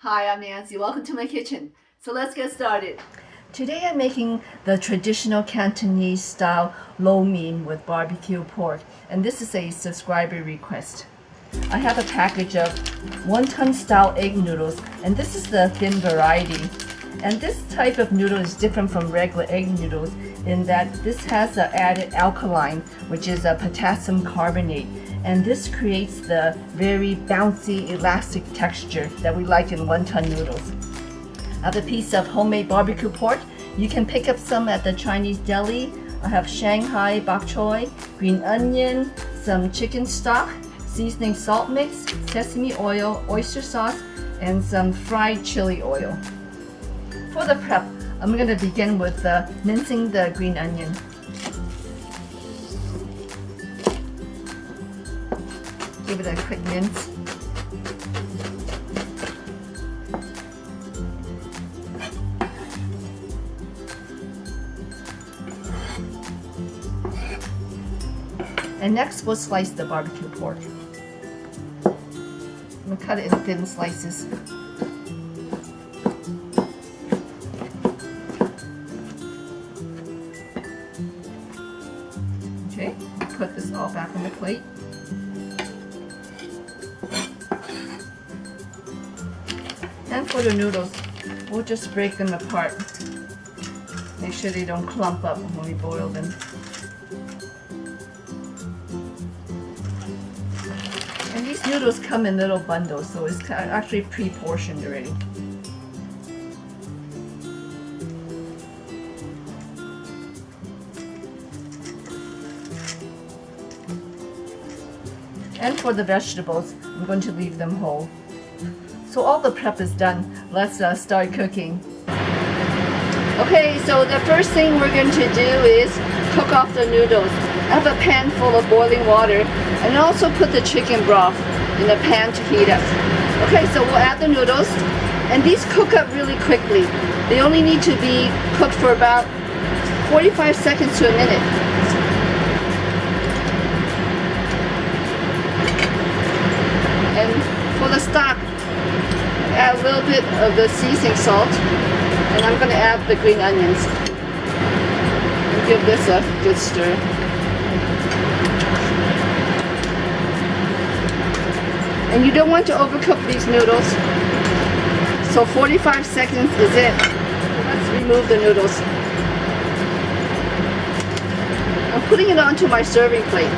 Hi, I'm Nancy. Welcome to my kitchen. So let's get started. Today I'm making the traditional Cantonese style lo mein with barbecue pork, and this is a subscriber request. I have a package of wonton style egg noodles, and this is the thin variety. And this type of noodle is different from regular egg noodles in that this has an added alkaline, which is a potassium carbonate, and this creates the very bouncy, elastic texture that we like in wonton noodles. I have a piece of homemade barbecue pork. You can pick up some at the Chinese deli. I have Shanghai bok choy, green onion, some chicken stock, seasoning salt mix, sesame oil, oyster sauce, and some fried chili oil. For the prep, I'm going to begin with mincing the green onion. Give it a quick mince. And next we'll slice the barbecue pork. I'm going to cut it in thin slices. Okay, put this all back on the plate. And for the noodles, we'll just break them apart. Make sure they don't clump up when we boil them. And these noodles come in little bundles, so it's actually pre-portioned already. And for the vegetables, I'm going to leave them whole. So all the prep is done. Let's start cooking. Okay, so the first thing we're going to do is cook off the noodles. I have a pan full of boiling water and also put the chicken broth in the pan to heat up. Okay, so we'll add the noodles, and these cook up really quickly. They only need to be cooked for about 45 seconds to a minute. And for the stock, add a little bit of the seasoning salt, and I'm going to add the green onions and give this a good stir. And you don't want to overcook these noodles, so 45 seconds is it. Let's remove the noodles. I'm putting it onto my serving plate.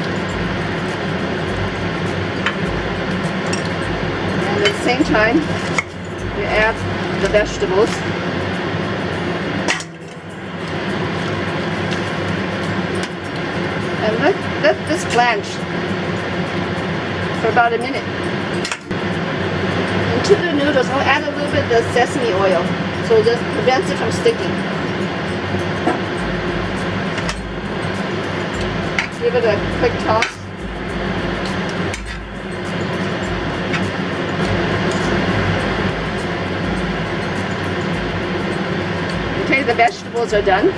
And at the same time, we add the vegetables. And let this blanch for about a minute. And to the noodles, I'll add a little bit of the sesame oil, so this prevents it from sticking. Give it a quick toss. Okay, the vegetables are done.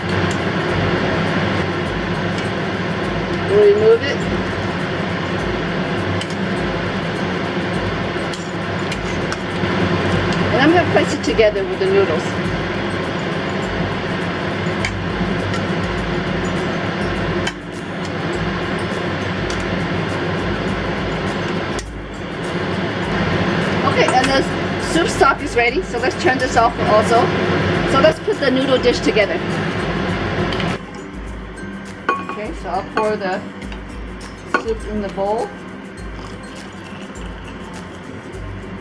We'll remove it. And I'm going to place it together with the noodles. Okay, and the soup stock is ready, so let's turn this off also. So let's put the noodle dish together. Okay, so I'll pour the soup in the bowl.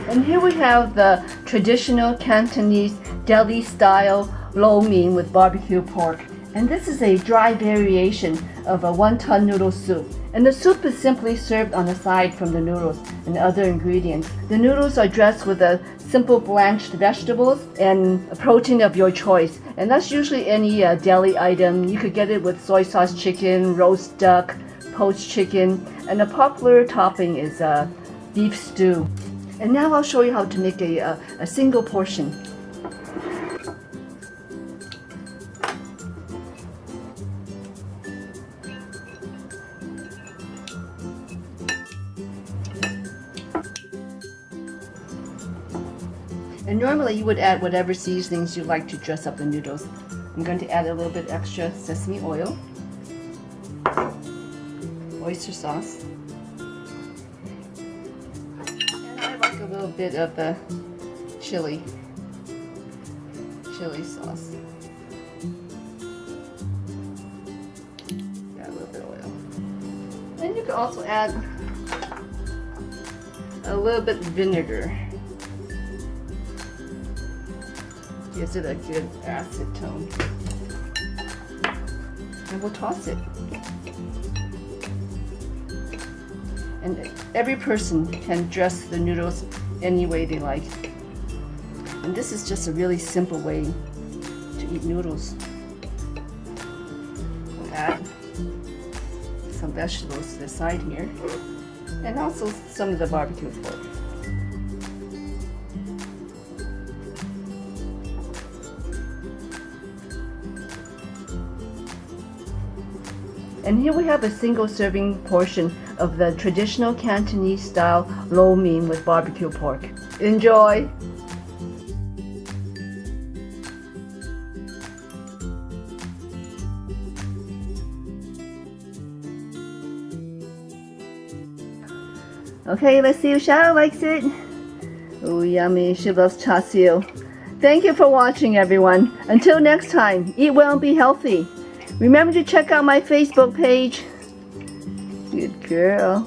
And here we have the traditional Cantonese Deli-Style Lo Mein with barbecue pork. And this is a dry variation of a wonton noodle soup. And the soup is simply served on the side from the noodles and other ingredients. The noodles are dressed with a simple blanched vegetables and a protein of your choice. And that's usually any deli item. You could get it with soy sauce chicken, roast duck, poached chicken, and a popular topping is beef stew. And now I'll show you how to make a single portion. And normally you would add whatever seasonings you like to dress up the noodles. I'm going to add a little bit extra sesame oil, oyster sauce, and I like a little bit of the chili sauce. Got a little bit of oil. And you can also add a little bit of vinegar. Gives it a good acid tone. And we'll toss it. And every person can dress the noodles any way they like. And this is just a really simple way to eat noodles. We'll add some vegetables to the side here, and also some of the barbecue pork. And here we have a single serving portion of the traditional Cantonese style lo mein with barbecue pork. Enjoy! Okay, let's see if Shadow likes it. Oh, yummy. She loves Char Siu. Thank you for watching, everyone. Until next time, eat well and be healthy. Remember to check out my Facebook page. Good girl.